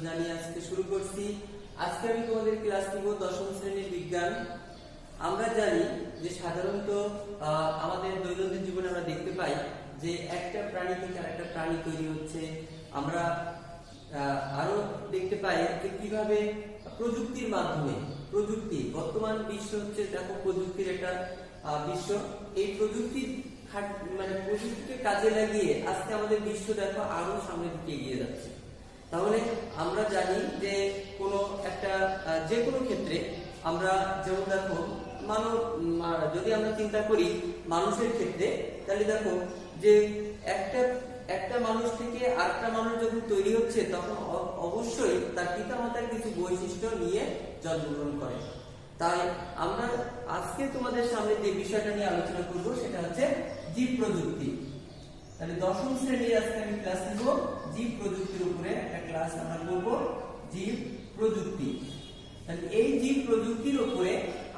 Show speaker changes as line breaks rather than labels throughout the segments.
জানিয়ে আজকে শুরু করছি। আজকে আমি তোমাদের ক্লাস নিব দশম শ্রেণীর বিজ্ঞান। আমরা জানি যে সাধারণত আমাদের দৈনন্দিন জীবনে আমরা দেখতে পাই যে একটা প্রাণী থেকে আরেকটা প্রাণী তৈরি হচ্ছে। আমরা আরো দেখতে পাই যে কিভাবে প্রযুক্তির মাধ্যমে বর্তমান বিশ্ব হচ্ছে দেখো প্রযুক্তির একটা বিশ্ব। এই প্রযুক্তিকে কাজে লাগিয়ে আজকে আমাদের বিশ্ব দেখো আরো সামনের দিকে এগিয়ে যাচ্ছে। তাহলে আমরা জানি যে কোনো একটা যে কোনো ক্ষেত্রে আমরা যেমন দেখো যদি আমরা চিন্তা করি মানুষের ক্ষেত্রে, তাহলে দেখো যে একটা মানুষ থেকে আরেকটা মানুষ যখন তৈরি হচ্ছে তখন অবশ্যই তার পিতামাতার কিছু বৈশিষ্ট্য নিয়ে জন্মগ্রহণ করে। তাই আমরা আজকে তোমাদের সামনে যে বিষয়টা নিয়ে আলোচনা করব সেটা হচ্ছে জীব প্রযুক্তি। তাহলে দশম শ্রেণীর আজকে আমি ক্লাস নিব জীব প্রযুক্তির উপরে একটা ক্লাস আমরা করব, জীব প্রযুক্তি। তাহলে এই জীব প্রযুক্তির উপরে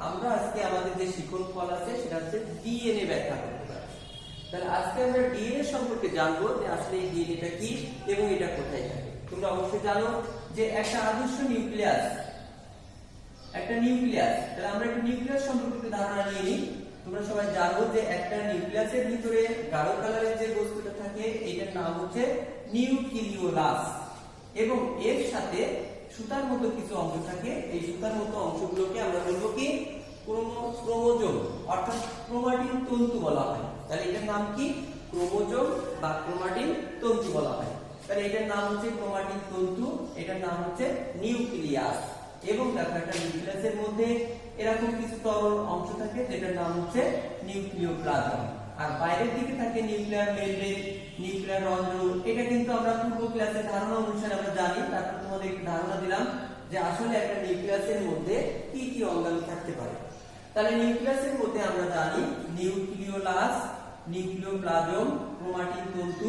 আমরা আজকে আমাদের যে শিক্ষণ ফল আছে সেটা হচ্ছে ডিএনএ ব্যাখ্যা করতে পারি। তাহলে আজকে আমরা ডিএনএ সম্পর্কে জানবো যে আসলে এই ডিএনএটা কি এবং এটা কোথায় থাকে। তোমরা অবশ্যই জানো যে একটা আদর্শ নিউক্লিয়াস, তাহলে আমরা একটা নিউক্লিয়াস সম্পর্কে ধারণা নিয়ে নিই। তোমরা সবাই জানো যে একটা নিউক্লিয়াসের ভিতরে গাঢ় কালারের যে বস্তুটা থাকে এটার নাম হচ্ছে নিউক্লিওলাস, এবং এর সাথে সুতার মতো কিছু অংশ থাকে। এই সুতার মতো অংশগুলোকে আমরা বলবো কি ক্রোমোজোম অর্থাৎ ক্রোমাটিন তন্তু বলা হয়। তাহলে এটার নাম কি ক্রোমোজোম বা ক্রোমাটিন তন্তু বলা হয়। তাহলে এটার নাম হচ্ছে ক্রোমাটিন তন্তু, এটার নাম হচ্ছে নিউক্লিয়াস। এবং দেখো একটা নিউক্লিয়াসের মধ্যে এরকম কিছু তরল অংশ থাকে যেটার নাম হচ্ছে নিউক্লিওপ্লাজম, আর বাইরের দিকে থাকে নিউক্লিয়ার মেমব্রেন, নিউক্লিয়ার রন্ধ্র। এটা কিন্তু আমরা পূর্ব ক্লাসের ধারণা অনুসারে আমরা জানি। তারপর তোমাদের একটু ধারণা দিলাম যে আসলে একটা নিউক্লিয়াসের মধ্যে কি কি অঙ্গাণু থাকতে পারে। তাহলে নিউক্লিয়াসের মধ্যে আমরা জানি নিউক্লিওলাস, নিউক্লিওপ্লাজম, ক্রোমাটিন তন্তু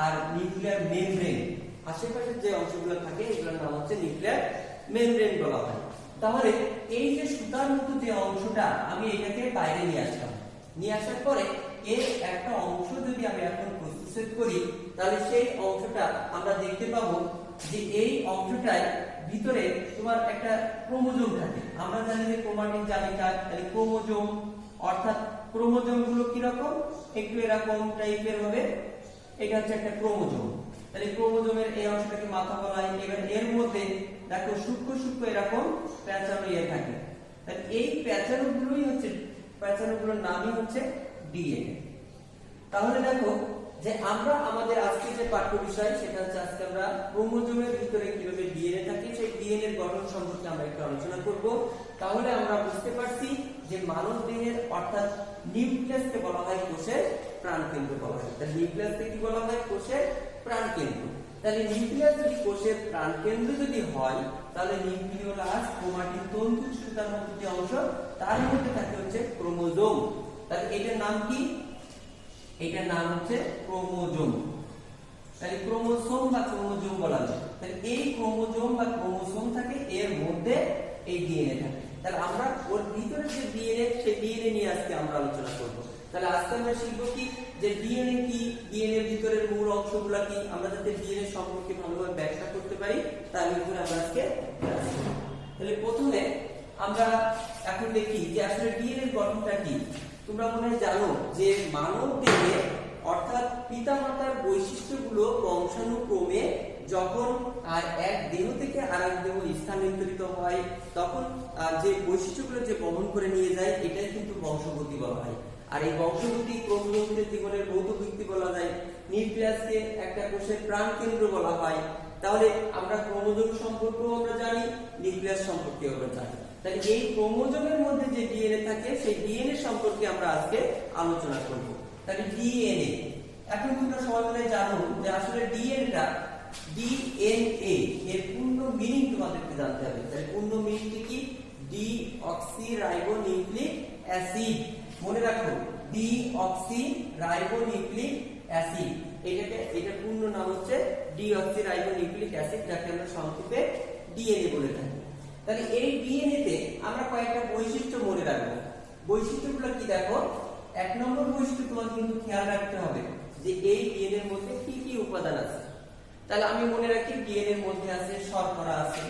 আর নিউক্লিয়ার মেমব্রেন। আশেপাশের যে অংশগুলো থাকে এগুলোর নাম হচ্ছে নিউক্লিয়ার মেমব্রেন বলা হয়। তাহলে এই যে সুতার মতো যে অংশটা আমি এটাকে বাইরে নিয়ে আসার পরে এর একটা অংশ যদি আমি এখন প্রসেস করি তাহলে সেই অংশটা আমরা দেখতে পাবো যে এই অংশটায় ভিতরে তোমার একটা ক্রোমোজোম থাকে। আমরা জানি যে ক্রোমাটিন জালিকা, তাহলে ক্রোমোজোম অর্থাৎ ক্রোমোজোম গুলো কিরকম একটু এরকম টাইপের হবে। এটা হচ্ছে একটা ক্রোমোজোম। তাহলে ক্রোমোজোমের এই অংশটাকে মাথা বলা হয়। এবার এর মধ্যে দেখো সূক্ষ্ম এরকম প্যাঁচানো থাকে। তাহলে এই প্যাঁচানোগুলোর নামই হচ্ছে ডিএনএ। তাহলে দেখো যে আমরা আমাদের আজকে যে পাঠ্য বিষয় সেটা হচ্ছে আজকে আমরা ক্রোমোজোমের ভিতরে কিভাবে ডিএনএ থাকে সেই ডিএনএ এর গঠন সম্পর্কে আমরা একটু আলোচনা করব। তাহলে আমরা বুঝতে পারছি যে মানব দেহের অর্থাৎ নিউক্লিয়াসকে বলা হয় কোষের প্রাণকেন্দ্র বলা হয়। তাহলে নিউক্লিয়াসকে কি বলা হয়? কোষের প্রাণকেন্দ্র। তাহলে নিউক্লিয়াস যদি কোষের প্রাণকেন্দ্র যদি হয় তাহলে নিউক্লিওলাস, ক্রোমাটিন তন্তু, সুতার মতো যে অংশ তার মধ্যে থাকে হচ্ছে ক্রোমোজোম। তাহলে এটার নাম কি? এটার নাম হচ্ছে ক্রোমোজোম। তাহলে ক্রোমোসোম বা ক্রোমোজোম বলা যায়। তাহলে এই ক্রোমোজোম বা ক্রোমোসোম থাকে, এর মধ্যে এই ডিএনএ থাকে। তাহলে আমরা ওর ভিতরে যে ডিএনএ সেই ডিএনএ নিয়ে আজকে আমরা আলোচনা করব। তাহলে আজকে আমরা শিখবো কি যে ডিএনএ কি, ডিএনএ এর ভিতরের মূল অংশগুলো কি, আমরা যাতে ডিএনএ সম্পর্কে ভালোভাবে ব্যাখ্যা করতে পারি তার উপরে আমরা আজকে ক্লাস করব। তাহলে প্রথমে আমরা এখন দেখি যে আসলে ডিএনএ এর গঠনটা কি। তোমরা মনে হয় জানো যে মানব দেহে অর্থাৎ পিতামাতার বৈশিষ্ট্যগুলো বংশানুক্রমে যখন এক দেহ থেকে আরেক দেহ স্থানান্তরিত হয় তখন যে বৈশিষ্ট্যগুলো যে বহন করে নিয়ে যায় এটাই কিন্তু বংশগতি বলা হয়। আর এই বংশগতি ক্রোমোজোমকে জীবনের ভৌত ভিত্তি বলা যায়, নিউক্লিয়াসকে একটা কোষের প্রাণকেন্দ্র বলা হয়। তাহলে আমরা ক্রোমোজোম সম্পর্কেও আমরা জানি, নিউক্লিয়াস সম্পর্কেও আমরা জানি। তাহলে এই ক্রোমোজোমের মধ্যে যে ডিএনএ থাকে সেই ডিএনএ সম্পর্কে আমরা আজকে আলোচনা করব। তাহলে ডিএনএ, এখন তোমরা সবাই মিলে জানো যে আসলে ডিএনএ এর পূর্ণ মিনিং তোমাদেরকে জানতে হবে। তাহলে পূর্ণ মিনিংটা কি? Deoxyribonucleic acid. মনে রাখো ডিঅক্সিরাইবোনিউক্লিক অ্যাসিড, এটার পূর্ণ নাম হচ্ছে ডিঅক্সিরাইবোনিউক্লিক অ্যাসিড, যাকে আমরা সংক্ষেপে ডিএনএ বলে থাকি। তাহলে এই ডিএনএ তে আমরা কয়েকটা বৈশিষ্ট্য মনে রাখবো। বৈশিষ্ট্যগুলো কি দেখো, এক নম্বর বৈশিষ্ট্য তোমার কিন্তু খেয়াল রাখতে হবে যে এই ডিএনএ এর মধ্যে কি কি উপাদান আছে। তাহলে আমি মনে রাখি ডিএনএ এর মধ্যে আছে শর্করা আছে,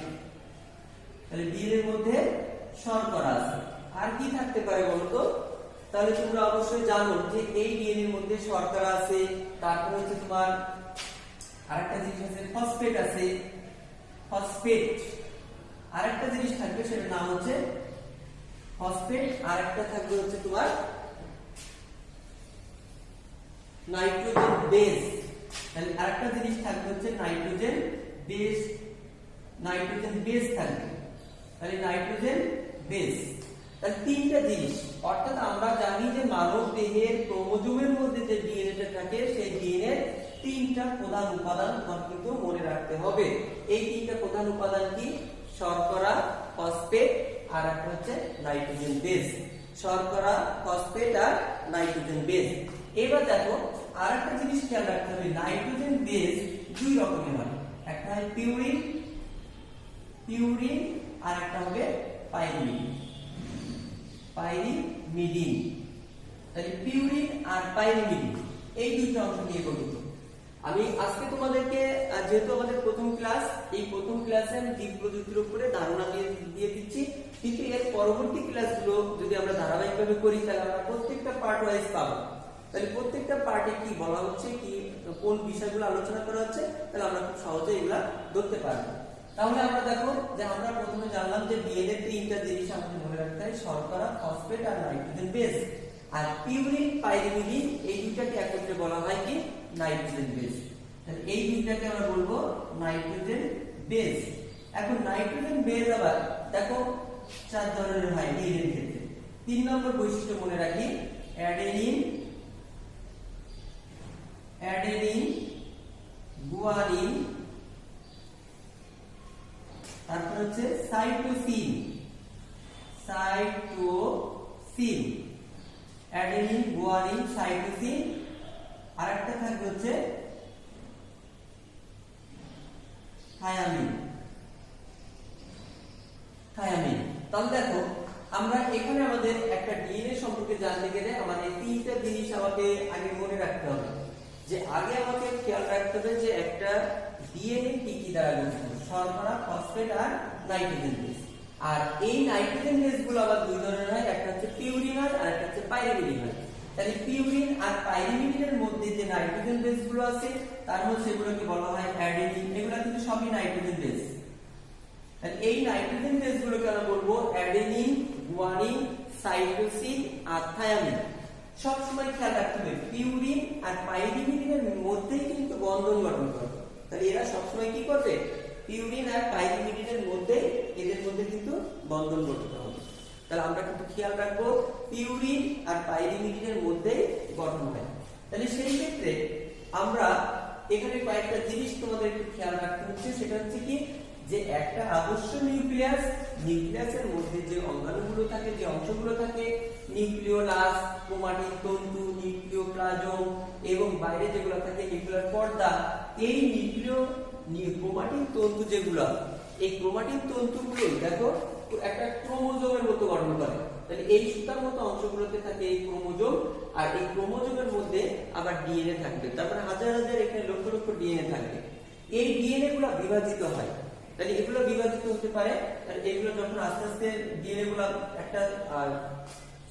তাহলে ডিএনএ এর মধ্যে শর্করা আছে। আর কি থাকতে পারে বলতো? তাহলে তোমরা অবশ্যই জানো যে এই ডিএনএ এর মধ্যে শর্করা আছে, তারপর হচ্ছে তোমার আরেকটা জিনিস আছে ফসফেট আছে, ফসফেট আরেকটা জিনিস থাকবে সেটার নাম হচ্ছে ফসফেট, আরেকটা থাকবে হচ্ছে তোমার নাইট্রোজেন বেস। তাহলে আরেকটা জিনিস থাকবে হচ্ছে নাইট্রোজেন বেস, নাইট্রোজেন বেস থাকবে, তাহলে নাইট্রোজেন বেস। তাহলে তিনটা জিনিস, অর্থাৎ আমরা জানি যে মানব দেহের ক্রোমোজোমের মধ্যে যে ডিএনএটা থাকে সেই ডিএনএ তিনটা প্রধান উপাদান তোমার কিন্তু মনে রাখতে হবে। এই তিনটা প্রধান উপাদান কি? শর্করা, ফসফেট আর একটা হচ্ছে নাইট্রোজেন বেস। শর্করা, ফসফেট আর নাইট্রোজেন বেস। এবার দেখো আরেকটা জিনিস খেয়াল রাখতে হবে, নাইট্রোজেন বেস দুই রকমের হয়, একটা হয় পিউরিন, পিউরিন আর একটা হবে পাইরিমিডিন, পাইরিমিডিন। তাহলে পিউরিন আর পাইরিমিডিন এই দুইটা অংশ নিয়ে গঠিত। আমি আজকে তোমাদেরকে যেহেতু আমাদের প্রথম ক্লাস, এই প্রথম ক্লাসে আমি জীব প্রযুক্তির উপরে ধারণা দিয়ে দিচ্ছি, কিন্তু এর পরবর্তী ক্লাসগুলো যদি আমরা ধারাবাহিকভাবে করি তাহলে আমরা প্রত্যেকটা পার্ট ওয়াইজ পাবো। তাহলে প্রত্যেকটা পার্টে কি বলা হচ্ছে, কি কোন বিষয়গুলো আলোচনা করা হচ্ছে, তাহলে আমরা খুব সহজে এগুলা ধরতে পারবো। তাহলে আমরা দেখো যে আমরা প্রথমে জানলাম যে ডিএনএ তিনটা জিনিস আমাদের মনে রাখতে হয়, শর্করা, ফসফেট আর নাইট্রোজেন বেস। আর পিউরিন, পাইরিমিডিন এই দুইটাকে একত্রে বলা হয় কি? Nitrogen base. তাহলে এই দুইটাকে আমরা বলবো নাইট্রোজেন বেস। এখন নাইট্রোজেন বেস আবার দেখো চার ধরনের হয় ডিএনএ এর ক্ষেত্রে। 3 নম্বর বৈশিষ্ট্য মনে রাখি, অ্যাডেনিন, অ্যাডেনিন, গুয়ানিন, তারপর হচ্ছে cytosine, cytosine, adenine, guanine, cytosine, আরেকটা থাকবে হচ্ছে থায়ামিন, থায়ামিন। তাহলে দেখো আমরা এখানে আমাদের একটা ডিএনএ সম্পর্কে জানতে গেলে আমাদের তিনটা জিনিস আমাকে আগে মনে রাখতে হবে। যে আগে আমাকে খেয়াল রাখতে হবে যে একটা ডিএনএ কি কি দ্বারা গঠিত, শর্করা, ফসফেট আর নাইট্রোজেন বেস। আর এই নাইট্রোজেন বেসগুলো আবার দুই ধরনের হয়, একটা হচ্ছে পিউরিন হয় আর একটা হচ্ছে পাইরিমিডিন হয়। তাহলে পিউরিন আর পাইরিমিডিনের মধ্যে যে নাইট্রোজেন বেসগুলো আছে তার মধ্যে সেগুলোকে বলা হয় অ্যাডেনিন, এগুলো কিন্তু সবই নাইট্রোজেন বেস। তাহলে এই নাইট্রোজেন বেসগুলোকে আমরা বলবো অ্যাডেনিন, গুয়ানিন, সাইটোসিন আর থায়ামিন। সব সময় খেয়াল রাখতে হবে পিউরিন আর পাইরিমিডিনের মধ্যেই কিন্তু বন্ধন গঠন করে। তাহলে এরা সবসময় কি করবে? পিউরিন আর পাইরিমিডিনের মধ্যে, এদের মধ্যে কিন্তু বন্ধন গঠিত হবে। তাহলে আমরা কিন্তু খেয়াল রাখবো পিউরিন আর পাইরিমিডিনের মধ্যে গঠন হয়। তাহলে সেই ক্ষেত্রে আমরা এখানে কয়েকটা জিনিস তোমাদের একটু খেয়াল রাখতে হচ্ছে, সেটা হচ্ছে কি যে একটা আদর্শ নিউক্লিয়াস, নিউক্লিয়াসের মধ্যে যে অঙ্গাণুগুলো থাকে, যে অংশগুলো থাকে, নিউক্লিওলাস, ক্রোমাটিন তন্তু, নিউক্লিওপ্লাজম এবং বাইরে যেগুলো থাকে নিউক্লিয়ার পর্দা, এই ক্রোমাটিন তন্তু যেগুলো, এই ক্রোমাটিন তন্তুগুলো দেখো একটা ক্রোমোজোমের মতো গঠন করে। তাহলে এই সুতার মতো অংশগুলোতে থাকে এই ক্রোমোজোম, আর এই ক্রোমোজোমের মধ্যে আবার ডিএনএ থাকবে, তারপরে হাজার হাজার এখানে লক্ষ লক্ষ ডিএনএ থাকবে। এই ডিএনএ গুলো বিভাজিত হয়। তাহলে এগুলো বিভাজিত হতে পারে, তাহলে এগুলো যখন আস্তে আস্তে ডিএনএ গুলো একটা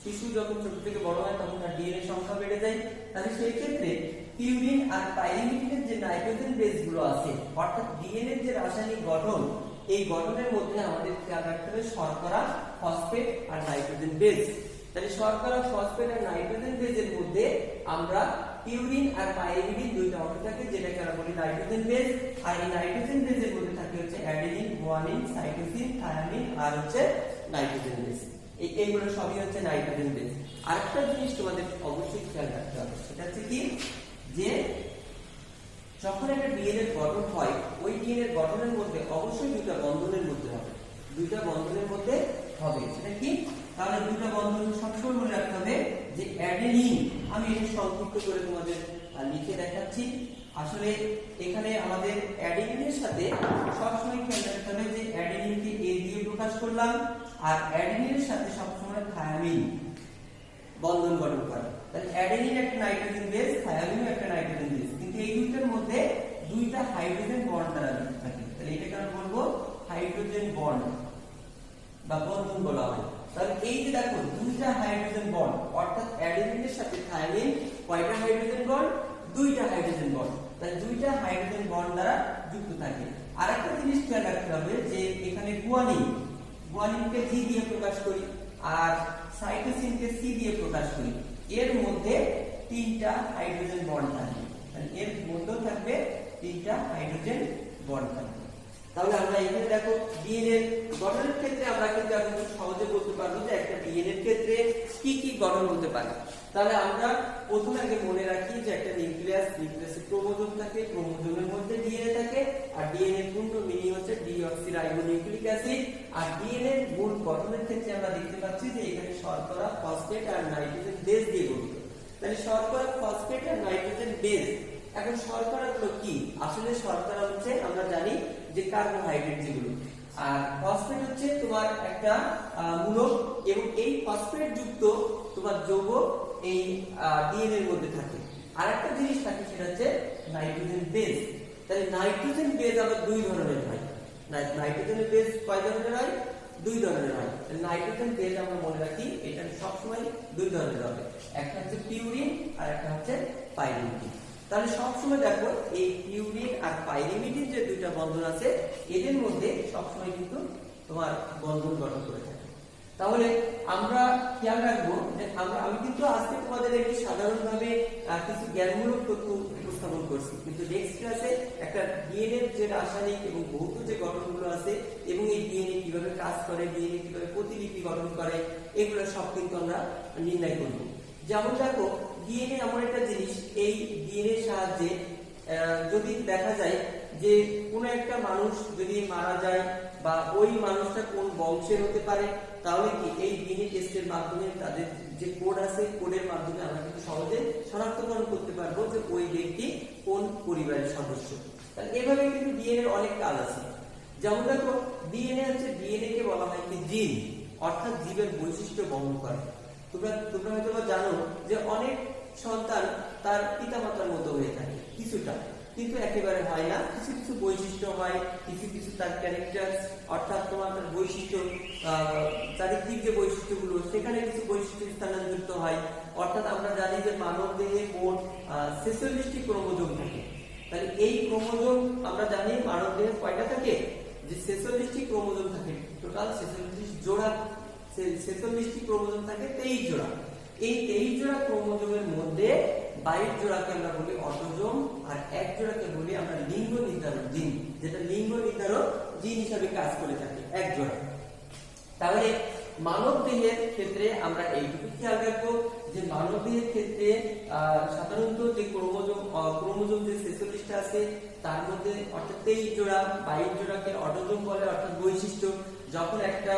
শিশু যখন ছোট থেকে বড় হয় তখন তার ডিএনএ সংখ্যা বেড়ে যায়। তাহলে সেই ক্ষেত্রে পিউরিন আর পাইরিমিডিনের যে নাইট্রোজেন বেস গুলো আছে, অর্থাৎ ডিএনএ যে রাসায়নিক গঠন, এই গঠনের মধ্যে আমাদের খেয়াল রাখতে হবে শর্করা, ফসফেট আর নাইট্রোজেন বেস। তাহলে শর্করা, ফসফেট আর নাইট্রোজেন বেসের মধ্যে আমরা পিউরিন আর পাইরিমিডিন দুইটা অংশ থাকে, যেটাকে আমরা বলি নাইট্রোজেন বেস। আর এই নাইট্রোজেন বেসের মধ্যে থাকে হচ্ছে অ্যাডেনিন, গুয়ানিন, সাইটোসিন, থায়ামিন আর হচ্ছে নাইট্রোজেন বেস। এইগুলো সবই হচ্ছে নাইট্রোজেন বেস। আরেকটা জিনিস তোমাদের অবশ্যই খেয়াল রাখতে হবে, সেটা হচ্ছে কি যে যখন একটা ডিএনএ গঠন হয়, ওই ডিএনএ গঠনের মধ্যে অবশ্যই দুইটা বন্ধনের মধ্যে হবে, দুইটা বন্ধনের মধ্যে হবে। সেটা কি? তাহলে দুইটা বন্ধন সবসময় মনে রাখতে হবে যে অ্যাডেনিন, আমি এটা সংক্ষিপ্ত করে তোমাদের লিখে দেখাচ্ছি। আসলে এখানে আমাদের অ্যাডেনিনের সাথে সবসময় খেয়াল রাখতে হবে যে অ্যাডেনিনকে এ দিয়ে প্রকাশ করলাম, আর অ্যাডেনিনের সাথে সবসময় থায়ামিন বন্ধন গঠন করে। তাহলে অ্যাডেনিন একটা নাইট্রোজেন বেস, থায়ামিন একটা নাইট্রোজেন বেস, কিন্তু এই দুইটার মধ্যে দুইটা হাইড্রোজেন বন্ড দ্বারা যুক্ত থাকে। তাহলে এটাকে আমরা বলবো হাইড্রোজেন বন্ড বা বন্ধন বলা হয়। তাহলে এই যে দেখো দুইটা হাইড্রোজেন বন্ড, অর্থাৎ অ্যাডেনিনের সাথে থায়ামিন কয়টা হাইড্রোজেন বন্ড? দুইটা হাইড্রোজেন বন্ড। তাহলে দুইটা হাইড্রোজেন বন্ড দ্বারা যুক্ত থাকে। আরেকটা জিনিস খেয়াল রাখতে হবে যে এখানে গুয়ানিনকে জি দিয়ে প্রকাশ করি আর সাইটোসিনকে সি দিয়ে প্রকাশ করি। এর মধ্যে তিনটা হাইড্রোজেন বন্ড থাকবে। তাহলে এর মধ্যেও থাকবে তিনটা হাইড্রোজেন বন্ড থাকবে। তাহলে আমরা এখানে দেখো ডিএনএ গঠনের ক্ষেত্রে আমরা কিন্তু এখন খুব সহজে বলতে পারবো যে একটা ডিএনএ এর ক্ষেত্রে কি কি গঠন হতে পারে। তাহলে আমরা প্রথমে আগে মনে রাখি যে একটা নিউক্লিয়াসে ক্রোমোজোম থাকে, ক্রোমোজোমের মধ্যে ডিএনএ থাকে আর ডিএনএ এর পূর্ণ মিনিং হচ্ছে ডিঅক্সিরাইবোনিউক্লিক অ্যাসিড। আর ডিএনএ এর মূল গঠনের ক্ষেত্রে আমরা দেখতে পাচ্ছি যে এখানে শর্করা, ফসফেট আর নাইট্রোজেন বেস দিয়ে গঠিত। তাহলে শর্করা, ফসফেট আর নাইট্রোজেন বেস। এখন শর্করা গুলো কি? আসলে শর্করা হচ্ছে আমরা জানি যে কার্বোহাইড্রেট যেগুলো, আর ফসফেট হচ্ছে তোমার একটা মূলক এবং এই ফসফেট যুক্ত তোমার যৌগ এই ডিএনএ এর মধ্যে থাকে। আর একটা জিনিস থাকে সেটা হচ্ছে নাইট্রোজেন বেস। তাহলে নাইট্রোজেন বেস আবার দুই ধরনের হয়। নাইট্রোজেন বেস কয় ধরনের হয়? দুই ধরনের হয়। নাইট্রোজেন বেস আমরা মনে রাখি এটা সবসময় দুই ধরনের হবে, একটা হচ্ছে পিউরিন আর একটা হচ্ছে পাইরিমিডিন। তাহলে সবসময় দেখো এই পিউরিন আর পাইরিমিডিন যে দুইটা বন্ধন আছে এদের মধ্যে সবসময় কিন্তু তোমার বন্ধন গঠন করে থাকে। তাহলে আমরা খেয়াল রাখবো যে আমি কিন্তু আজকে তোমাদের একটি সাধারণভাবে কিছু জ্ঞানমূলক তথ্য উপস্থাপন করছি, কিন্তু নেক্সট ক্লাসে একটা ডিএনএ যে রাসায়নিক এবং ভৌত যে গঠনগুলো আছে এবং এই ডিএনএ কিভাবে কাজ করে, ডিএনএ কিভাবে প্রতিলিপি গঠন করে, এগুলো সব কিন্তু আমরা নির্ণয় করব। যেমন দেখো ডিএনএ এমন একটা জিনিস, এই ডিএনএ এর সাহায্যে যদি দেখা যায় যে কোন একটা মানুষ যদি মারা যায় বা ওই মানুষটা কোন বংশের হতে পারে, তাহলে কি এই ডিএনএ টেস্টের মাধ্যমে তাদের যে কোড আছে কোডের মাধ্যমে আমরা কিন্তু সহজে শনাক্তকরণ করতে পারবো যে ওই ব্যক্তি কোন পরিবারের সদস্য। তাহলে এভাবে কিন্তু ডিএনএ এর অনেক কাজ আছে। যেমন দেখো ডিএনএ হচ্ছে, ডিএনএ কে বলা হয় কি জিন, অর্থাৎ জীবের বৈশিষ্ট্য বহন করে। তোমরা হয়তো জানো যে অনেক সন্তান তার পিতামাতার মতো হয়ে থাকে কিছুটা, কিন্তু একেবারে হয় না। কিছু কিছু বৈশিষ্ট্য হয়, কিছু কিছু তার ক্যারেক্টার অর্থাৎ তোমার তার বৈশিষ্ট্য, চারিত্রিক যে বৈশিষ্ট্যগুলো সেখানে কিছু বৈশিষ্ট্য স্থানান্তরিত হয়। অর্থাৎ আমরা জানি যে মানব দেহে মোট 46টি ক্রোমোজোম থাকে। তাহলে এই ক্রোমোজোম আমরা জানি মানব দেহে কয়টা থাকে? যে 46টি ক্রোমোজোম থাকে, টোটাল 46 জোড়া, 46টি ক্রোমোজোম থাকে 23 জোড়া। এই 23 জোড়া ক্রোমোজোমের মধ্যে 22 জোড়াকে আমরা বলি অটোজোম আর এক জোড়াকে বলি আমরা লিঙ্গ নির্ধারক জিন, যেটা লিঙ্গ নির্ধারক জিন হিসাবে কাজ করে থাকে এক জোড়া। তাহলে মানব দেহের ক্ষেত্রে আমরা এইটুকু খেয়াল রাখবো যে মানব দেহের ক্ষেত্রে সাধারণত যে ক্রোমোজোম যে 46টা আছে তার মধ্যে অর্থাৎ 23 জোড়া, 22 জোড়াকে অটোজোম বলে অর্থাৎ বৈশিষ্ট্য। যখন একটা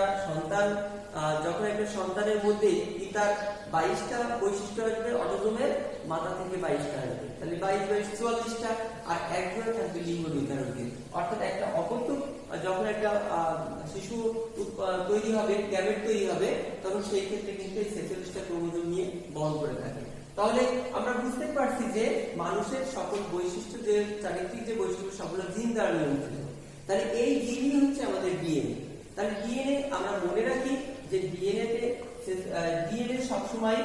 সন্তানের মধ্যে পিতার 22টা বৈশিষ্ট্য আসবে অটোজোমের, মাতা থেকে 22টা আসবে, তাহলে 22 44টা, আর এক জোড়া থাকবে লিঙ্গ নির্ধারক জিন। অর্থাৎ একটা অপত্যক যখন একটা শিশু তৈরি হবে, গ্যামেট তৈরি হবে, তখন সেই ক্ষেত্রে কিন্তু এই 46টা ক্রোমোজোম নিয়ে বহন করে থাকে। তাহলে আমরা বুঝতে পারছি যে মানুষের সকল বৈশিষ্ট্য, যে চারিত্রিক যে বৈশিষ্ট্য সবগুলো জিন দ্বারা নিয়ন্ত্রিত। তাহলে এই জিনই হচ্ছে আমাদের ডিএনএ। তাহলে ডিএনএ আমরা মনে রাখি যে ডিএনএ সবসময়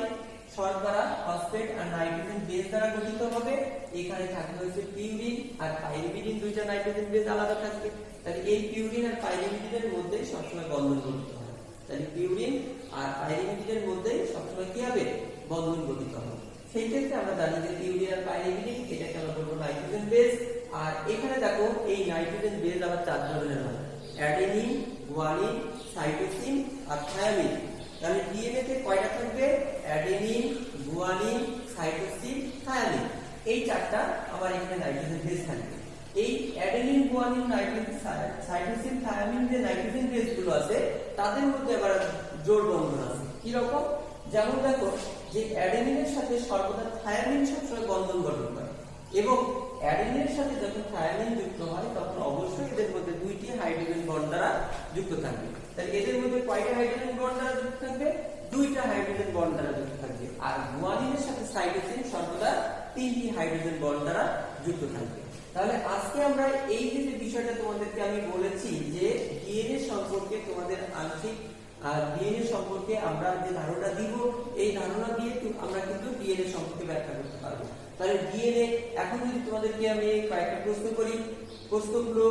শর্করা, ফসফেট আর নাইট্রোজেন বেস দ্বারা গঠিত হবে। এখানে থাকবে হচ্ছে পিউরিন আর পাইরিমিডিন, দুইটা নাইট্রোজেন বেস আলাদা থাকবে। তাহলে এই পিউরিন আর পাইরিমিডিনের মধ্যে সবসময় বন্ধন গঠিত হবে। তাহলে পিউরিন আর পাইরিমিডিনের মধ্যে সবসময় কি হবে? বন্ধন গঠিত হবে। সেই ক্ষেত্রে আমরা জানি যে পিউরিন আর পাইরিমিডিন এটাকে আমরা বলবো নাইট্রোজেন বেস। আর এখানে দেখো এই নাইট্রোজেন বেস আবার 4 ধরনের হয়: অ্যাডেনিন, গুয়ানিন, সাইটোসিন আর থায়ামিন। তাহলে ডিএনএ তে কয়টা থাকবে? Adenine, guanine, cytosine, thymine. এই 4টা আবার এখানে নাইট্রোজেন বেস থাকবে। এই অ্যাডেনিন, গুয়ানিন, সাইটোসিন, থায়ামিন যে নাইট্রোজেন বেস গুলো আছে তাদের মধ্যে আবার জোড় বন্ধন আছে। কি রকম? যেমন দেখো যে অ্যাডেনিনের সাথে সর্বদা থায়ামিন সবসময় বন্ধন গঠন করে এবং অ্যাডেনিনের সাথে যখন থায়ামিন যুক্ত হয় তখন অবশ্যই এদের মধ্যে 2টি হাইড্রোজেন বন্ড দ্বারা যুক্ত থাকবে। তাহলে এদের মধ্যে কয়টা হাইড্রোজেন বন্ড দ্বারা যুক্ত থাকবে? 2টা হাইড্রোজেন বন্ড দ্বারা যুক্ত থাকবে। আর গুয়ানিনের সাথে সাইটোসিন সর্বদা 3টি হাইড্রোজেন বন্ড দ্বারা যুক্ত থাকবে। তাহলে আজকে আমরা এই যে বিষয়টা তোমাদেরকে আমি বলেছি যে ডিএনএ সম্পর্কে তোমাদের আংশিক ডিএনএ সম্পর্কে আমরা যে ধারণা দিব, এই ধারণা দিয়ে আমরা কিন্তু ডিএনএ সম্পর্কে ব্যাখ্যা করতে পারবো। তাহলে ডিএনএ এখন যদি তোমাদেরকে আমি কয়েকটা প্রশ্ন করি, প্রশ্নগুলো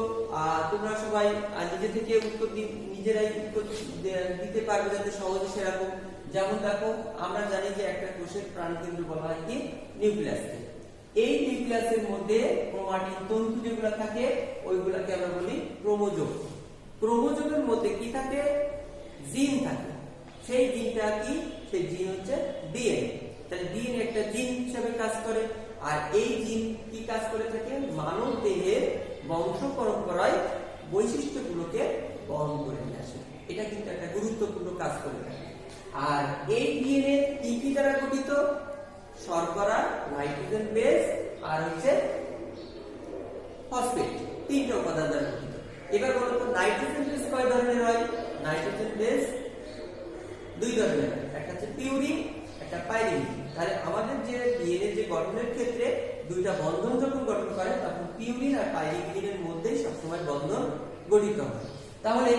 তোমরা সবাই নিজে থেকে উত্তর নিজেরাই উত্তর দিতে পারবে যাতে সহজে সেরকম। যেমন দেখো, আমরা জানি যে একটা কোষের প্রাণকেন্দ্র বলা হয় কি নিউক্লিয়াসকে। এই নিউক্লিয়াসের মধ্যে ক্রোমাটিন তন্তু যেগুলো থাকে ওইগুলোকে আমরা বলি ক্রোমোজোম। ক্রোমোজোমের মধ্যে কি থাকে? জিন থাকে। সেই জিনটা কি? সেই জিন হচ্ছে ডিএনএ। তাহলে ডিএনএ একটা জিন হিসেবে কাজ করে। আর এই জিন কি কাজ করে থাকে? মানব দেহের বংশ পরম্পরায় বৈশিষ্ট্যগুলোকে বহন করে নিয়ে আসে। এটা কিন্তু একটা গুরুত্বপূর্ণ কাজ করে থাকে। আর এই ডিএনএ কি দ্বারা গঠিত? শর্করা, নাইট্রোজেন বেস আর হচ্ছে ফসফেট, তিনটা উপাদান দ্বারা গঠিত। এবার বলো তো নাইট্রোজেন বেস কয় ধরনের হয়? নাইট্রোজেন বেস দুই ধরনের, একটা হচ্ছে পিউরিন, একটা পাইরিমিডিন। তাহলে আমাদের যে ডিএনএ যে গঠনের ক্ষেত্রে দুইটা বন্ধন যখন গঠন করে তখন পিউরিন আর পাইরিমিডিনের মধ্যেই সবসময় বন্ধন গঠিত হয়। তাহলে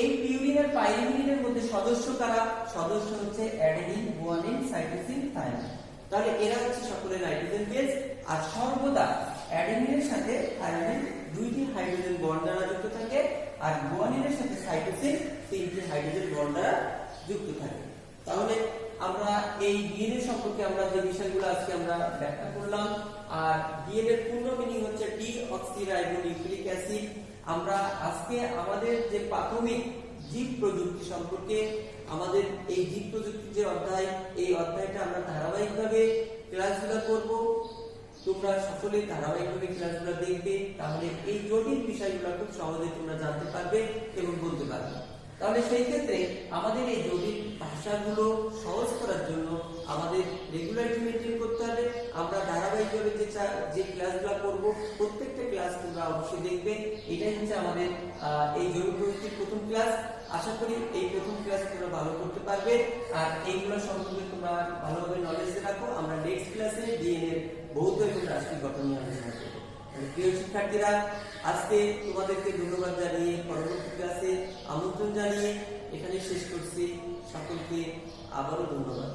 এই পিউরিন আর পাইরিমিডিনের মধ্যে সদস্য কারা? সদস্য হচ্ছে অ্যাডেনিন, গুয়ানিন, সাইটোসিন, থাইমিন। তাহলে এরা হচ্ছে সকলে নাইট্রোজেন বেস। আর সর্বদা অ্যাডেনিনের সাথে থাইমিন দুইটি হাইড্রোজেন বন্ড দ্বারা যুক্ত থাকে, আর গুয়ানিনের সাথে সাইটোসিন তিনটি হাইড্রোজেন বন্ড দ্বারা যুক্ত থাকে। তাহলে আমরা এই ডিএনএ সম্পর্কে আমরা যে বিষয়গুলো আজকে আমরা ব্যাখ্যা করলাম। আর ডিএনএ এর পূর্ণ মিনিং হচ্ছে ডিঅক্সিরাইবোনিউক্লিক অ্যাসিড। আমরা আজকে আমাদের যে প্রাথমিক জীব প্রযুক্তি সম্পর্কে আমাদের এই জীব প্রযুক্তির যে অধ্যায়, এই অধ্যায়টা আমরা ধারাবাহিকভাবে ক্লাসগুলো করব। তোমরা সকলে ধারাবাহিকভাবে ক্লাসগুলো দেখবে, তাহলে এই জটিল বিষয়গুলো খুব সহজে তোমরা জানতে পারবে এবং বলতে পারবে। তাহলে সেই ক্ষেত্রে আমাদের এই জটিল ভাষাগুলো সহজ করার জন্য আমাদের রেগুলারিটি মেনটেন করতে হবে। আমরা ধারাবাহিকভাবে যে ক্লাসগুলো করব প্রত্যেকটা ক্লাস তোমরা অবশ্যই দেখবে। এটাই হচ্ছে আমাদের এই জৈব প্রযুক্তির প্রথম ক্লাস। আশা করি এই প্রথম ক্লাস তোমরা ভালো করতে পারবে আর এইগুলো সম্পর্কে তোমরা ভালোভাবে নলেজ রাখো। আমরা নেক্সট ক্লাসে ডিএনএ এর ভৌত এবং রাসায়নিক গঠন নিয়ে আলোচনা করব। প্রিয় শিক্ষার্থীরা, আজকে তোমাদেরকে ধন্যবাদ জানিয়ে পরবর্তী ক্লাসে আমন্ত্রণ জানিয়ে এখানে শেষ করছি। সকলকে আবারও ধন্যবাদ।